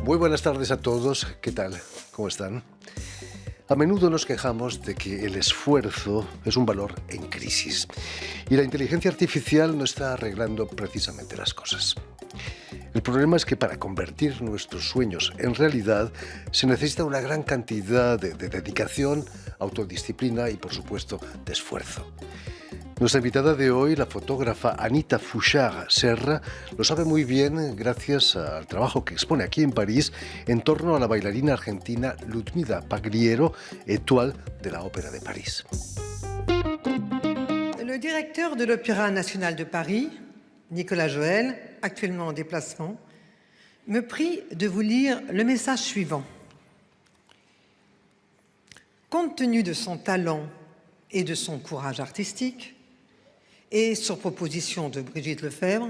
Muy buenas tardes a todos. ¿Qué tal? ¿Cómo están? A menudo nos quejamos de que el esfuerzo es un valor en crisis y la inteligencia artificial no está arreglando precisamente las cosas. El problema es que para convertir nuestros sueños en realidad se necesita una gran cantidad de dedicación, autodisciplina y, por supuesto, de esfuerzo. Nuestra invitada de hoy, la fotógrafa Anita Fouchard Serra, lo sabe muy bien gracias al trabajo que expone aquí en París en torno a la bailarina argentina Ludmila Pagliero, étoile de la Ópera de París. Le directeur de l'Opéra national de Paris, Nicolas Joël, actuellement en déplacement, me prie de vous lire le message suivant. Compte tenu de son talent et de son courage artistique, et sur proposition de Brigitte Lefebvre,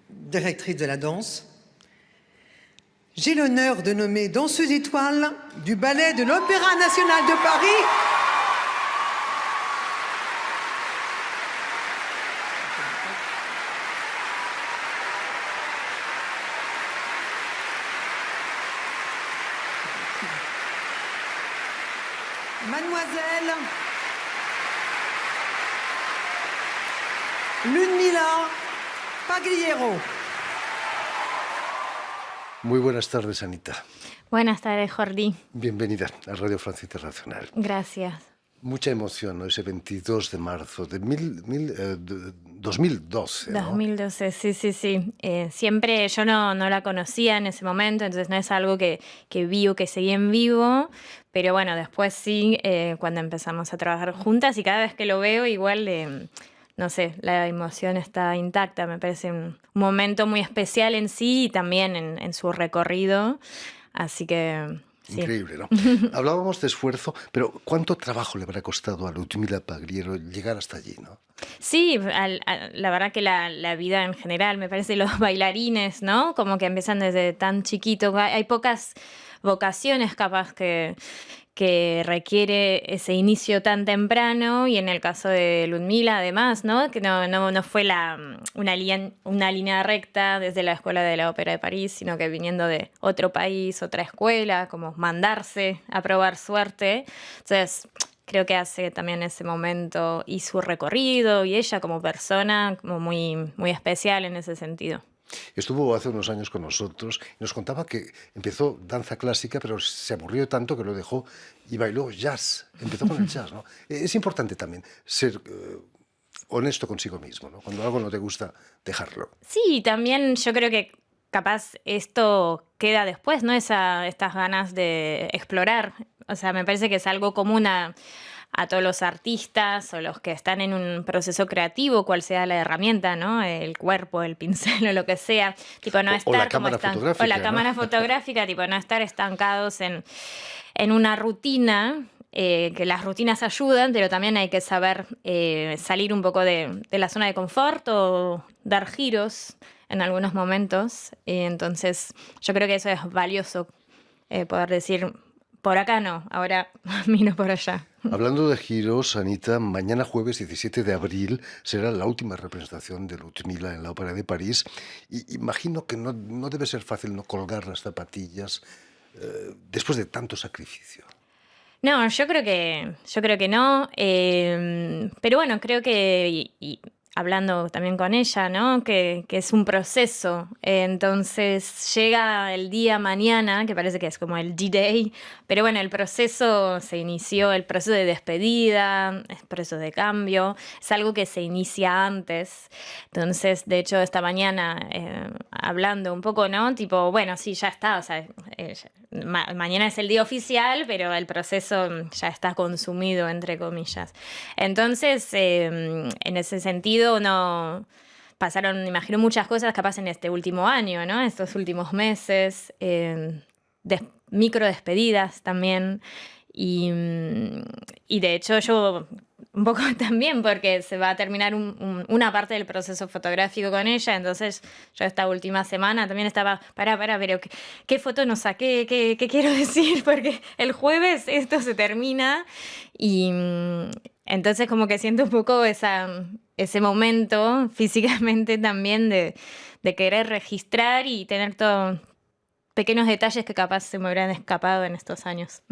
directrice de la danse, j'ai l'honneur de nommer danseuse étoile du ballet de l'Opéra national de Paris Mademoiselle Ludmila Pagliero. Muy buenas tardes, Anita. Buenas tardes, Jordi. Bienvenida a Radio Francia Internacional. Gracias. Mucha emoción, ¿no? Ese 22 de marzo de 2012, ¿no? 2012, sí. Siempre yo no la conocía en ese momento, entonces no es algo que vi o que seguí en vivo, pero bueno, después sí, cuando empezamos a trabajar juntas y cada vez que lo veo igual, no sé, la emoción está intacta. Me parece un momento muy especial en sí y también en su recorrido, así que... Sí. Increíble, ¿no? Hablábamos de esfuerzo, pero ¿cuánto trabajo le habrá costado a Ludmila Pagliero llegar hasta allí, no? Sí, la verdad que la vida en general, me parece los bailarines, ¿no? Como que empiezan desde tan chiquitos. Hay pocas vocaciones capaz que requiere ese inicio tan temprano, y en el caso de Ludmila además, ¿no? Que no fue una línea recta desde la Escuela de la Ópera de París, sino que viniendo de otro país, otra escuela, como mandarse a probar suerte. Entonces, creo que hace también ese momento y su recorrido y ella como persona como muy, muy especial en ese sentido. Estuvo hace unos años con nosotros y nos contaba que empezó danza clásica, pero se aburrió tanto que lo dejó y bailó jazz. Empezó con el jazz, ¿no? Es importante también ser honesto consigo mismo, ¿no? Cuando algo no te gusta, dejarlo. Sí, también yo creo que capaz esto queda después, ¿no? Estas ganas de explorar. O sea, me parece que es algo común a todos los artistas o los que están en un proceso creativo, cual sea la herramienta, ¿no? El cuerpo, el pincel o lo que sea. Tipo, no estar o la cámara fotográfica. O la cámara fotográfica, tipo, no estar estancados en una rutina, que las rutinas ayudan, pero también hay que saber salir un poco de la zona de confort o dar giros en algunos momentos. Entonces, yo creo que eso es valioso, poder decir... Por acá no, ahora miro por allá. Hablando de giros, Anita, mañana jueves 17 de abril será la última representación de Ludmila en la Ópera de París. Y imagino que no debe ser fácil no colgar las zapatillas después de tanto sacrificio. No, yo creo que no. Pero bueno, creo que... hablando también con ella, ¿no? Que es un proceso. Entonces llega el día mañana, que parece que es como el D-Day, pero bueno, el proceso se inició, el proceso de despedida, el proceso de cambio, es algo que se inicia antes. Entonces, de hecho, esta mañana, hablando un poco, ¿no? Tipo, bueno, sí, ya está, o sea, mañana es el día oficial, pero el proceso ya está consumido, entre comillas. Entonces, en ese sentido, no pasaron, imagino, muchas cosas capaz en este último año, ¿no? Estos últimos meses, micro despedidas también. Y de hecho yo un poco también, porque se va a terminar una parte del proceso fotográfico con ella, entonces yo esta última semana también estaba, pero ¿qué foto no saqué? ¿Qué quiero decir? Porque el jueves esto se termina y entonces como que siento un poco ese momento físicamente también de querer registrar y tener pequeños detalles que capaz se me hubieran escapado en estos años.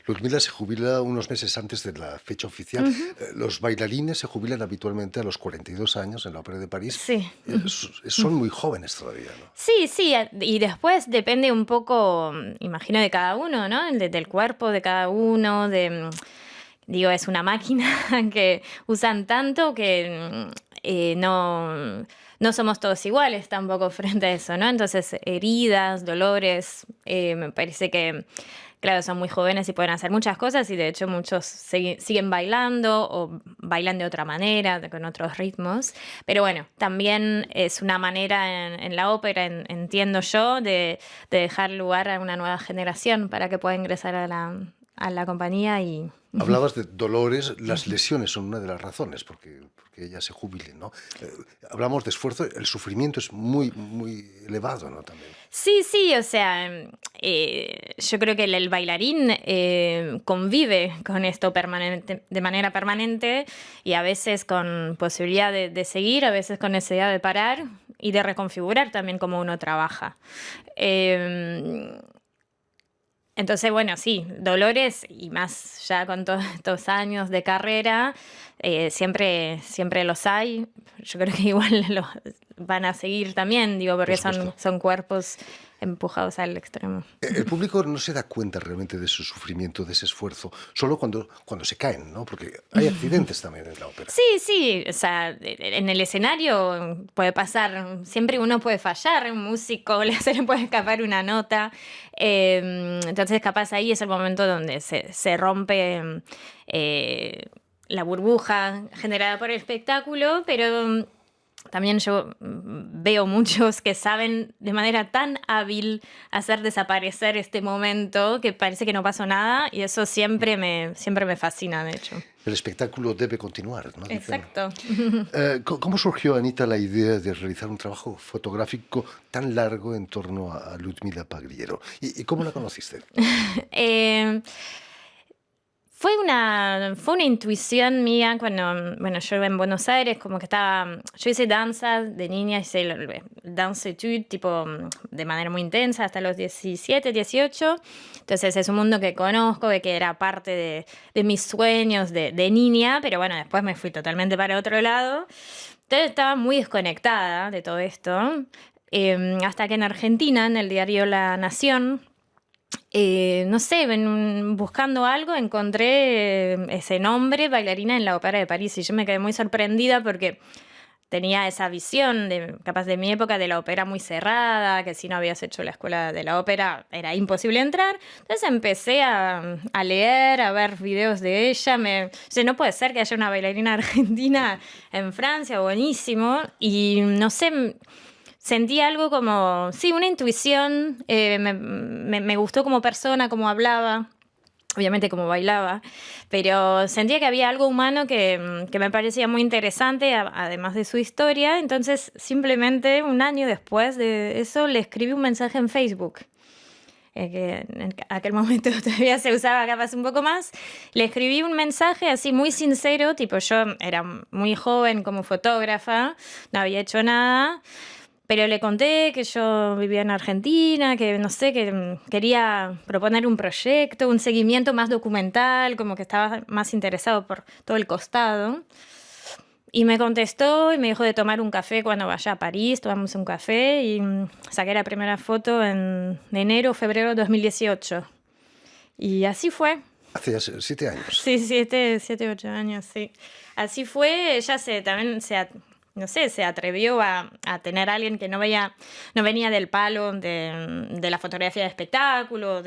Ludmila se jubila unos meses antes de la fecha oficial. Los bailarines se jubilan habitualmente a los 42 años en la Ópera de París. Sí. Son muy jóvenes todavía, ¿no? Sí, sí, y después depende un poco, imagino, de cada uno, ¿no? Del cuerpo de cada uno, digo, es una máquina que usan tanto que no somos todos iguales tampoco frente a eso, ¿no? Entonces, heridas, dolores, me parece que, claro, son muy jóvenes y pueden hacer muchas cosas y de hecho muchos siguen bailando o bailan de otra manera, con otros ritmos. Pero bueno, también es una manera en la ópera, entiendo yo, de dejar lugar a una nueva generación para que pueda ingresar a la compañía y... Hablabas de dolores, las lesiones son una de las razones porque ella se jubile, ¿no? Hablamos de esfuerzo, el sufrimiento es muy, muy elevado, ¿no? También. Sí, sí, o sea, yo creo que el bailarín convive con esto de manera permanente y a veces con posibilidad de seguir, a veces con necesidad de parar y de reconfigurar también cómo uno trabaja. Entonces, bueno, sí, dolores y más ya con todos estos años de carrera, siempre los hay. Yo creo que igual los van a seguir también, digo, porque son cuerpos empujados al extremo. El público no se da cuenta realmente de su sufrimiento, de ese esfuerzo, solo cuando se caen, ¿no? Porque hay accidentes también en la ópera. Sí, sí, o sea, en el escenario puede pasar, siempre uno puede fallar, un músico se le puede escapar una nota, entonces capaz ahí es el momento donde se rompe la burbuja generada por el espectáculo, pero... También yo veo muchos que saben de manera tan hábil hacer desaparecer este momento que parece que no pasó nada y eso siempre me fascina, de hecho. El espectáculo debe continuar, ¿no? Exacto. ¿Cómo surgió, Anita, la idea de realizar un trabajo fotográfico tan largo en torno a Ludmila Pagriero? ¿Y cómo la conociste? Fue una intuición mía cuando, bueno, yo en Buenos Aires, como que yo hice danza de niña, hice danza étude, tipo, de manera muy intensa, hasta los 17, 18. Entonces es un mundo que conozco, que era parte de mis sueños de niña, pero bueno, después me fui totalmente para otro lado. Entonces estaba muy desconectada de todo esto, hasta que en Argentina, en el diario La Nación, no sé, buscando algo encontré ese nombre, bailarina en la Ópera de París, y yo me quedé muy sorprendida porque tenía esa visión capaz de mi época de la ópera muy cerrada, que si no habías hecho la escuela de la ópera era imposible entrar. Entonces empecé a leer, a ver videos de ella. No puede ser que haya una bailarina argentina en Francia, buenísimo, y no sé... Sentí algo como, sí, una intuición, me gustó como persona, como hablaba, obviamente como bailaba, pero sentía que había algo humano que me parecía muy interesante, además de su historia. Entonces, simplemente un año después de eso, le escribí un mensaje en Facebook, que en aquel momento todavía se usaba capaz un poco más. Le escribí un mensaje así muy sincero, tipo yo era muy joven como fotógrafa, no había hecho nada, pero le conté que yo vivía en Argentina, que no sé, que quería proponer un proyecto, un seguimiento más documental, como que estaba más interesado por todo el costado. Y me contestó y me dijo de tomar un café cuando vaya a París, tomamos un café y saqué la primera foto en enero, febrero de 2018. Y así fue. Hace 7 años. Sí, 7, 8 años, sí. Así fue, ella también no sé, se atrevió a tener a alguien que no venía del palo de la fotografía de espectáculo,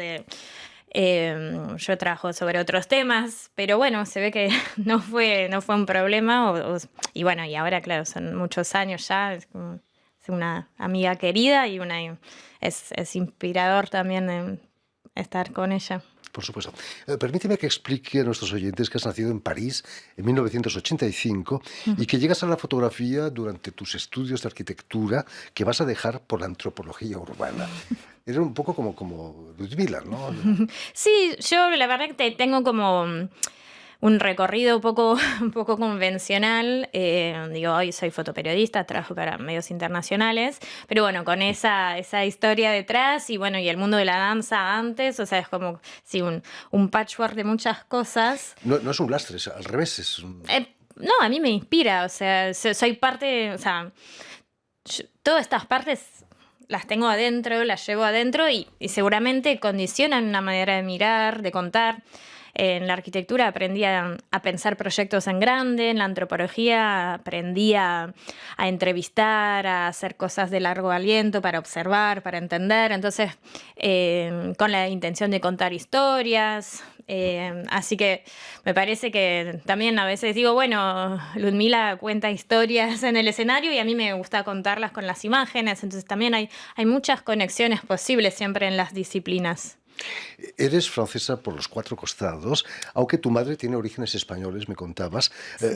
yo trabajo sobre otros temas, pero bueno, se ve que no fue un problema, y bueno, y ahora, claro, son muchos años ya, es una amiga querida y es inspirador también estar con ella. Por supuesto. Permíteme que explique a nuestros oyentes que has nacido en París en 1985 y que llegas a la fotografía durante tus estudios de arquitectura que vas a dejar por la antropología urbana. Era un poco como Ludmila, ¿no? Sí, yo la verdad que tengo como un recorrido un poco convencional. Digo, hoy soy fotoperiodista, trabajo para medios internacionales, pero bueno, con esa historia detrás y bueno, y el mundo de la danza antes, o sea, es como sí, un patchwork de muchas cosas. No, no es un lastre, es al revés. No, a mí me inspira, o sea, soy parte, o sea, todas estas partes las tengo adentro, las llevo adentro y seguramente condicionan una manera de mirar, de contar. En la arquitectura aprendí a pensar proyectos en grande, en la antropología aprendí a entrevistar, a hacer cosas de largo aliento para observar, para entender, entonces con la intención de contar historias. Así que me parece que también a veces digo, bueno, Ludmila cuenta historias en el escenario y a mí me gusta contarlas con las imágenes, entonces también hay muchas conexiones posibles siempre en las disciplinas. Eres francesa por los cuatro costados, aunque tu madre tiene orígenes españoles, me contabas,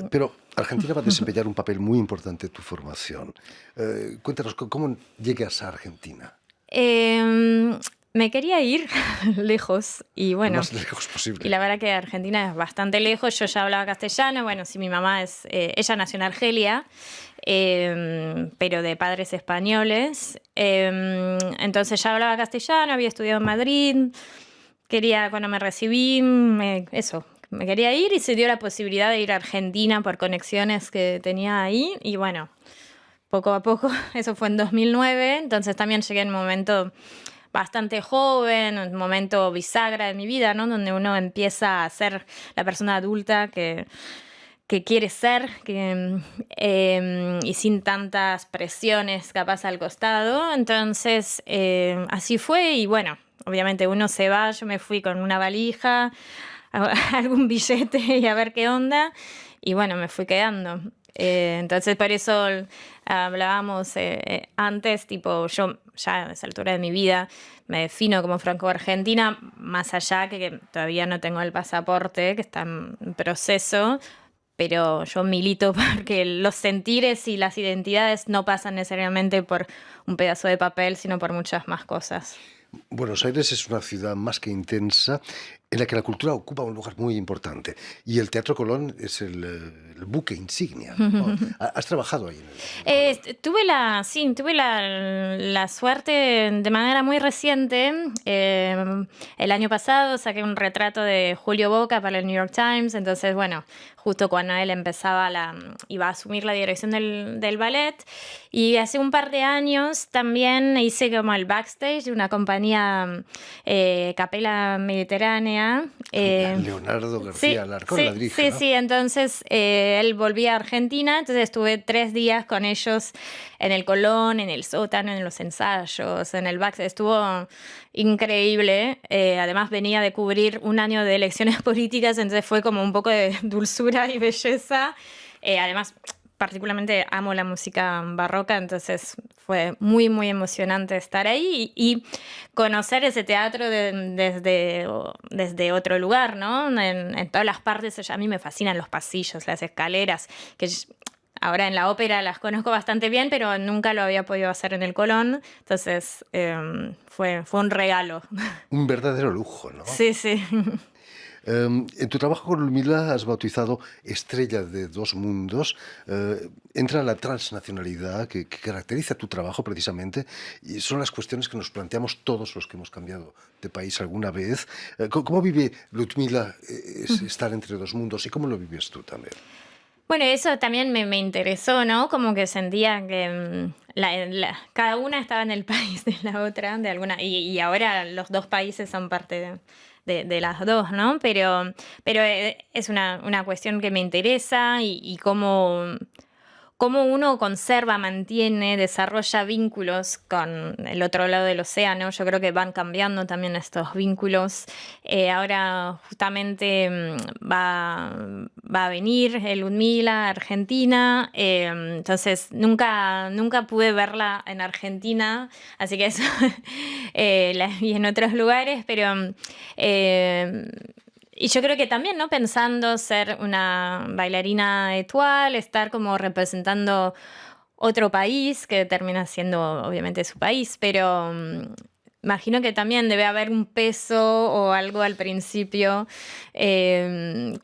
pero Argentina va a desempeñar un papel muy importante en tu formación. Cuéntanos, ¿cómo llegas a Argentina? Me quería ir lejos y Lo bueno, más lejos y posible. la verdad que Argentina es bastante lejos, yo ya hablaba castellano, bueno, sí, mi mamá ella nació en Argelia, pero de padres españoles, entonces ya hablaba castellano, había estudiado en Madrid, cuando me recibí, me quería ir y se dio la posibilidad de ir a Argentina por conexiones que tenía ahí y bueno, poco a poco, eso fue en 2009, entonces también llegué en un momento bastante joven, un momento bisagra de mi vida, ¿no? Donde uno empieza a ser la persona adulta que quiere ser y sin tantas presiones capaz al costado. Entonces, así fue y bueno, obviamente uno se va, yo me fui con una valija, algún billete y a ver qué onda y bueno, me fui quedando. Entonces, por eso hablábamos antes, tipo, yo ya a esa altura de mi vida me defino como franco-argentina, más allá que todavía no tengo el pasaporte, que está en proceso, pero yo milito porque los sentires y las identidades no pasan necesariamente por un pedazo de papel, sino por muchas más cosas. Buenos Aires es una ciudad más que intensa en la que la cultura ocupa un lugar muy importante y el Teatro Colón es el buque insignia, ¿no? ¿Has trabajado ahí en el Colón? Tuve la suerte de manera muy reciente. El año pasado saqué un retrato de Julio Boca para el New York Times, entonces bueno, justo cuando él iba a asumir la dirección del ballet. Y hace un par de años también hice como el backstage de una compañía Capella Mediterránea. Leonardo García Alarcón la dirige, ¿no? Sí, entonces él volvía a Argentina, entonces estuve 3 días con ellos en el Colón, en el sótano, en los ensayos, en el backstage, estuvo increíble. Además venía de cubrir un año de elecciones políticas, entonces fue como un poco de dulzura y belleza. Además, particularmente amo la música barroca, entonces fue muy, muy emocionante estar ahí y conocer ese teatro desde otro lugar, ¿no? En todas las partes, a mí me fascinan los pasillos, las escaleras, que ahora en la ópera las conozco bastante bien, pero nunca lo había podido hacer en el Colón, entonces fue un regalo. Un verdadero lujo, ¿no? Sí, sí. En tu trabajo con Ludmila has bautizado Estrella de dos mundos. Entra la transnacionalidad que caracteriza tu trabajo precisamente y son las cuestiones que nos planteamos todos los que hemos cambiado de país alguna vez. ¿Cómo vive Ludmila estar entre dos mundos y cómo lo vives tú también? Bueno, eso también me interesó, ¿no? Como que sentía que cada una estaba en el país de la otra, y ahora los dos países son parte de las dos, ¿no? Pero es una cuestión que me interesa y cómo uno conserva, mantiene, desarrolla vínculos con el otro lado del océano. Yo creo que van cambiando también estos vínculos. Ahora justamente va a venir Ludmila a Argentina, entonces nunca pude verla en Argentina, así que eso la vi en otros lugares, pero y yo creo que también, ¿no? Pensando ser una bailarina étoile, estar como representando otro país, que termina siendo obviamente su país, pero imagino que también debe haber un peso o algo al principio,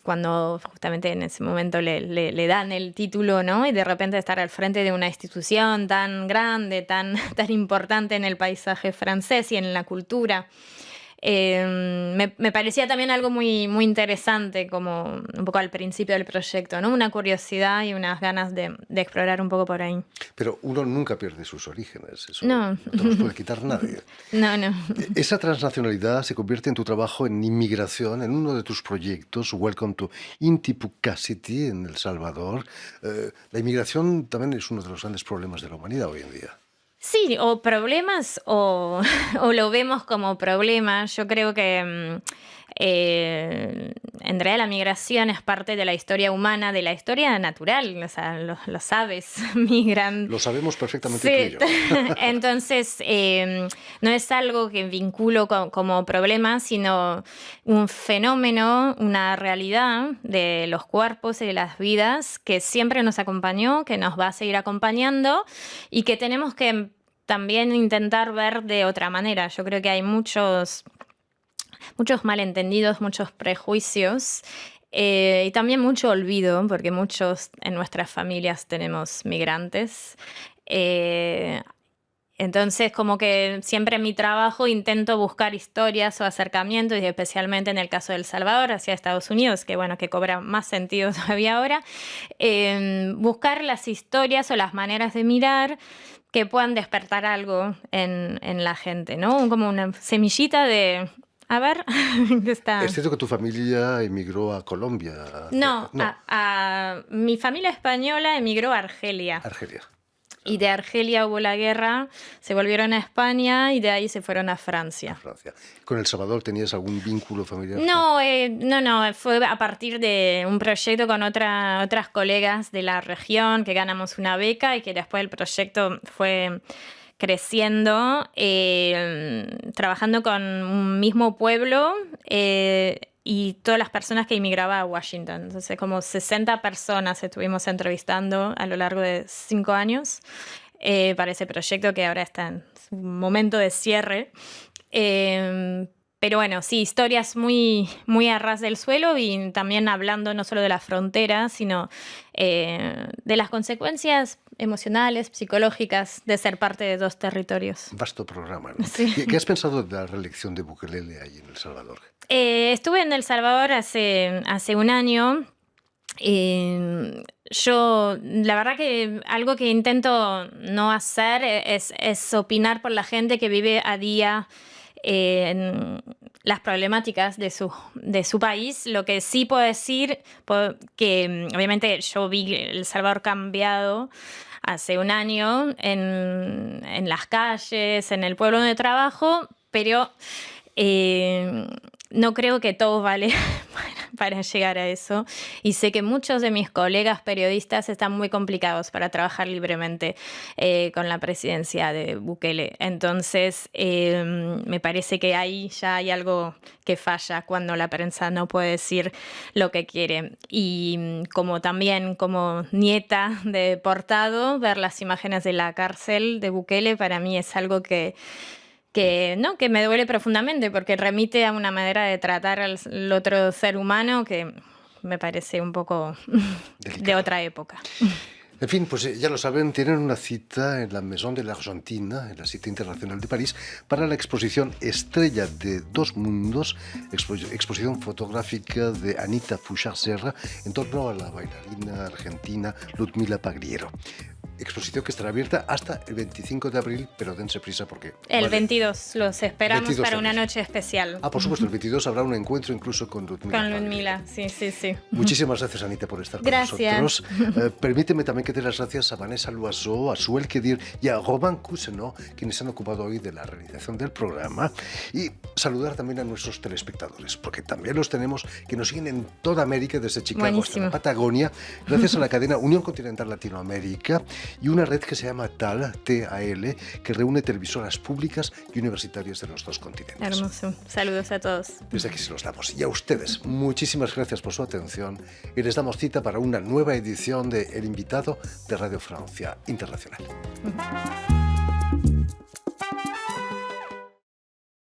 cuando justamente en ese momento le dan el título, ¿no? Y de repente estar al frente de una institución tan grande, tan importante en el paisaje francés y en la cultura. Me parecía también algo muy interesante, como un poco al principio del proyecto, ¿no? Una curiosidad y unas ganas de explorar un poco por ahí. Pero uno nunca pierde sus orígenes, eso No. no te los puede quitar nadie. No. Esa transnacionalidad se convierte en tu trabajo en inmigración, en uno de tus proyectos, Welcome to Intipucacity, en El Salvador. La inmigración también es uno de los grandes problemas de la humanidad hoy en día. Sí, o problemas o lo vemos como problemas. Yo creo que en realidad la migración es parte de la historia humana, de la historia natural. O sea, los aves migran. Lo sabemos perfectamente Sí. tú y yo. Entonces, no es algo que vinculo como problema, sino un fenómeno, una realidad de los cuerpos y de las vidas que siempre nos acompañó, que nos va a seguir acompañando y que tenemos que también intentar ver de otra manera. Yo creo que hay muchos malentendidos, muchos prejuicios y también mucho olvido, porque muchos en nuestras familias tenemos migrantes. Entonces, como que siempre en mi trabajo intento buscar historias o acercamientos, y especialmente en el caso de El Salvador, hacia Estados Unidos, que bueno, que cobra más sentido todavía ahora, buscar las historias o las maneras de mirar que puedan despertar algo en la gente, ¿no? Como una semillita de, a ver, ¿qué está? Es cierto que tu familia emigró a Colombia. No, mi familia española emigró a Argelia. Argelia. Y de Argelia hubo la guerra, se volvieron a España y de ahí se fueron a Francia. Francia. ¿Con El Salvador tenías algún vínculo familiar? No, fue a partir de un proyecto con otras colegas de la región que ganamos una beca y que después el proyecto fue creciendo, trabajando con un mismo pueblo y todas las personas que inmigraban a Washington. Entonces, como 60 personas estuvimos entrevistando a lo largo de 5 años para ese proyecto que ahora está en su momento de cierre. Pero bueno, sí, historias muy a ras del suelo y también hablando no solo de las fronteras, sino de las consecuencias emocionales, psicológicas de ser parte de dos territorios. Vasto programa, ¿no? Sí. ¿Qué has pensado de la reelección de Bukele ahí en El Salvador? Estuve en El Salvador hace un año. Yo, la verdad que algo que intento no hacer es opinar por la gente que vive a día en las problemáticas de su país. Lo que sí puedo decir, que obviamente yo vi El Salvador cambiado hace un año en las calles, en el pueblo donde trabajo, pero no creo que todo vale para llegar a eso. Y sé que muchos de mis colegas periodistas están muy complicados para trabajar libremente con la presidencia de Bukele. Entonces, me parece que ahí ya hay algo que falla cuando la prensa no puede decir lo que quiere. Y también como nieta de deportado, ver las imágenes de la cárcel de Bukele para mí es algo que me duele profundamente, porque remite a una manera de tratar al otro ser humano que me parece un poco de otra época. En fin, pues ya lo saben, tienen una cita en la Maison de l'Argentina, en la Cita Internacional de París, para la exposición Estrella de Dos Mundos, exposición fotográfica de Anita Fouchard Serra en torno a la bailarina argentina Ludmila Pagliero. Exposición que estará abierta hasta el 25 de abril, pero dense prisa porque... El 22, los esperamos 22 para una también. noche especial. Por supuesto, el 22 habrá un encuentro incluso con Ludmila. Con Ludmila, sí. Muchísimas gracias, Anita, por estar Gracias. con nosotros. Permíteme también que dé las gracias a Vanessa Loiseau, a Suel Kedir y a Robin Cousineau, quienes se han ocupado hoy de la realización del programa. Y saludar también a nuestros telespectadores, porque también los tenemos que nos siguen en toda América, desde Chicago hasta Buenísimo. la Patagonia, gracias a la cadena Unión Continental Latinoamérica y una red que se llama TAL, T-A-L, que reúne televisoras públicas y universitarias de los dos continentes. Hermoso. Saludos a todos. Desde aquí se los damos. Y a ustedes, muchísimas gracias por su atención y les damos cita para una nueva edición de El Invitado de Radio Francia Internacional.